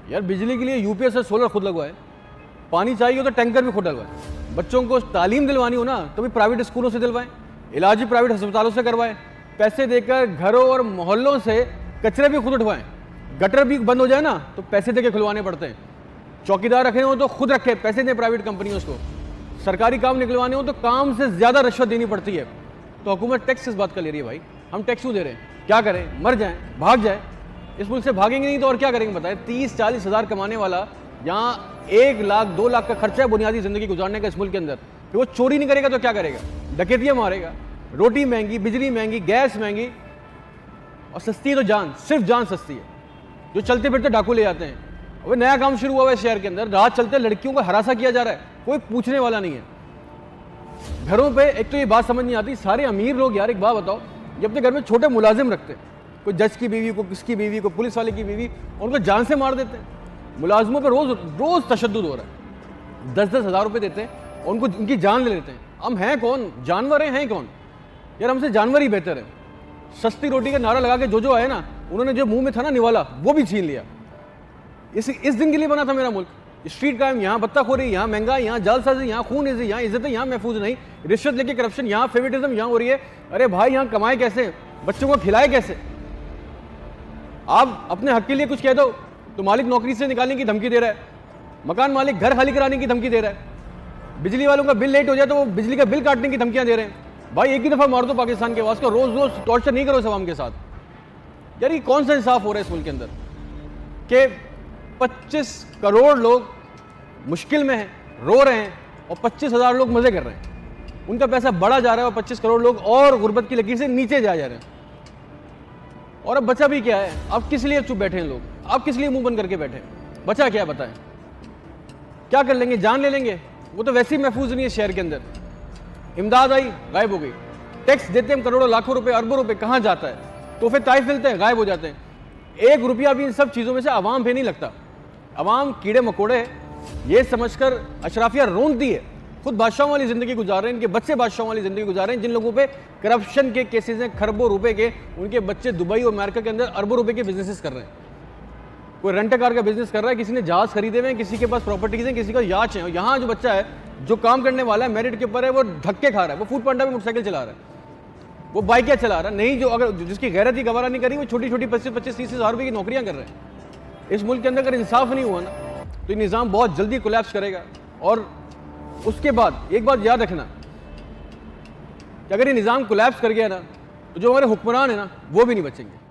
यार बिजली के लिए यूपीएस और सोलर खुद लगवाए, पानी चाहिए तो टैंकर भी खुद डलवाए, बच्चों को तालीम दिलवानी हो ना तो भी प्राइवेट स्कूलों से दिलवाएं, इलाज भी प्राइवेट अस्पतालों से करवाएं, पैसे देकर घरों और मोहल्लों से कचरे भी खुद उठवाएं, गटर भी बंद हो जाए ना तो पैसे देके खुलवाने पड़ते हैं, चौकीदार रखे हो तो खुद रखे, पैसे दें प्राइवेट कंपनियों को, सरकारी काम निकलवाने हो तो काम से ज़्यादा रिश्वत देनी पड़ती है। तो हुकूमत टैक्स किस बात का ले रही है भाई? हम टैक्स क्यों दे रहे हैं? क्या करें? मर जाएं, भाग जाए? इस मुल्क से भागेंगे नहीं तो और क्या करेंगे बताएं? 30-40 हज़ार कमाने वाला यहाँ 1 लाख 2 लाख का खर्चा है बुनियादी ज़िंदगी गुजारने का इस मुल्क के अंदर, फिर वो चोरी नहीं करेगा तो क्या करेगा? डकैतियाँ मारेगा, रोटी महंगी, बिजली महंगी, गैस महंगी, और सस्ती है तो जान, सिर्फ जान सस्ती है। जो चलते फिरते डाकू ले जाते हैं। अबे नया काम शुरू हुआ है शहर के अंदर, रात चलते लड़कियों को हरासा किया जा रहा है, कोई पूछने वाला नहीं है। घरों पे एक तो ये बात समझ नहीं आती, सारे अमीर लोग यार एक बात बताओ, ये अपने घर में छोटे मुलाजिम रखते हैं, कोई जज की बीवी को, किसकी बीवी को, पुलिस वाले की बीवी, उनको जान से मार देते हैं। मुलाजिमों पे रोज रोज तशद्दुद हो रहा है, 10-10 हज़ार रुपये देते हैं और उनको उनकी जान ले लेते हैं। हम हैं कौन? जानवर हैं कौन? यार हमसे जानवर ही बेहतर है। सस्ती रोटी का नारा लगा के जो आए ना, उन्होंने जो मुंह में था ना निवाला वो भी छीन लिया। इस दिन के लिए बना था मेरा मुल्क। स्ट्रीट क्राइम यहाँ, बत्ताखोरी यहाँ, महंगाई यहाँ, जालसाजी यहाँ, खून इज़्ज़त यहाँ, इज्जतें यहाँ महफूज नहीं, रिश्वत लेके करप्शन यहाँ, फेवरेटिज्म यहाँ हो रही है। अरे भाई यहाँ कमाए कैसे, बच्चों को खिलाए कैसे? आप अपने हक के लिए कुछ कह दो तो मालिक नौकरी से निकालने की धमकी दे रहा है, मकान मालिक घर खाली कराने की धमकी दे रहा है, बिजली वालों का बिल लेट हो जाए तो वो बिजली का बिल काटने की धमकियां दे रहे हैं। भाई एक ही दफा मार दो पाकिस्तान के आवाज को, रोज रोज टॉर्चर नहीं करो अवाम के साथ। यार ये कौन सा इंसाफ हो रहा है इस मुल्क के अंदर कि 25 करोड़ लोग मुश्किल में हैं, रो रहे हैं, और 25,000 लोग मजे कर रहे हैं, उनका पैसा बढ़ा जा रहा है और 25 करोड़ लोग और गुर्बत की लकीर से नीचे जा रहे हैं। और अब बचा भी क्या है? अब किस लिए चुप बैठे हैं लोग? अब किस लिए मुंह बंद करके बैठे हैं? बचा क्या है बताएं? क्या कर लेंगे? जान ले लेंगे? वो तो वैसे ही महफूज नहीं है शहर के अंदर। इमदाद आई, गायब हो गई। टैक्स देते हम करोड़ों लाखों रुपए, अरबों रुपए, कहाँ जाता है? तोहफे ताइफ मिलते हैं, गायब हो जाते हैं। 1 रुपया भी इन सब चीज़ों में से आवाम पे नहीं लगता। आवाम कीड़े मकोड़े हैं ये समझकर अशराफिया रोंदती है, खुद बादशाहों वाली जिंदगी गुजार रहे हैं, इनके बच्चे बादशाहों वाली जिंदगी गुजार रहे हैं। जिन लोगों पे करप्शन के केसेस हैं खरबों रुपए के, उनके बच्चे दुबई और अमेरिका के अंदर अरबों रुपए के बिजनेसेस कर रहे हैं। कोई रेंट कार का बिजनेस कर रहा है, किसी ने जहाज खरीदे हुए हैं, किसी के पास प्रॉपर्टीज हैं, किसी का याच है। यहाँ जो बच्चा है जो काम करने वाला है, मेरिट के ऊपर है, वो धक्के खा रहा है, वो फूड पांडा में मोटरसाइकिल चला रहा है, वो बाइकें चला रहा है। नहीं, जो अगर जिसकी गैरत ही गवारा नहीं करी, वो छोटी छोटी 25-25-30 हज़ार रुपये की नौकरियां कर रहे हैं। इस मुल्क के अंदर अगर इंसाफ नहीं हुआ ना तो ये निज़ाम बहुत जल्दी कोलैप्स करेगा। और उसके बाद एक बात याद रखना कि अगर ये निज़ाम कोलैप्स कर गया ना तो जो हमारे हुक्मरान है ना वो भी नहीं बचेंगे।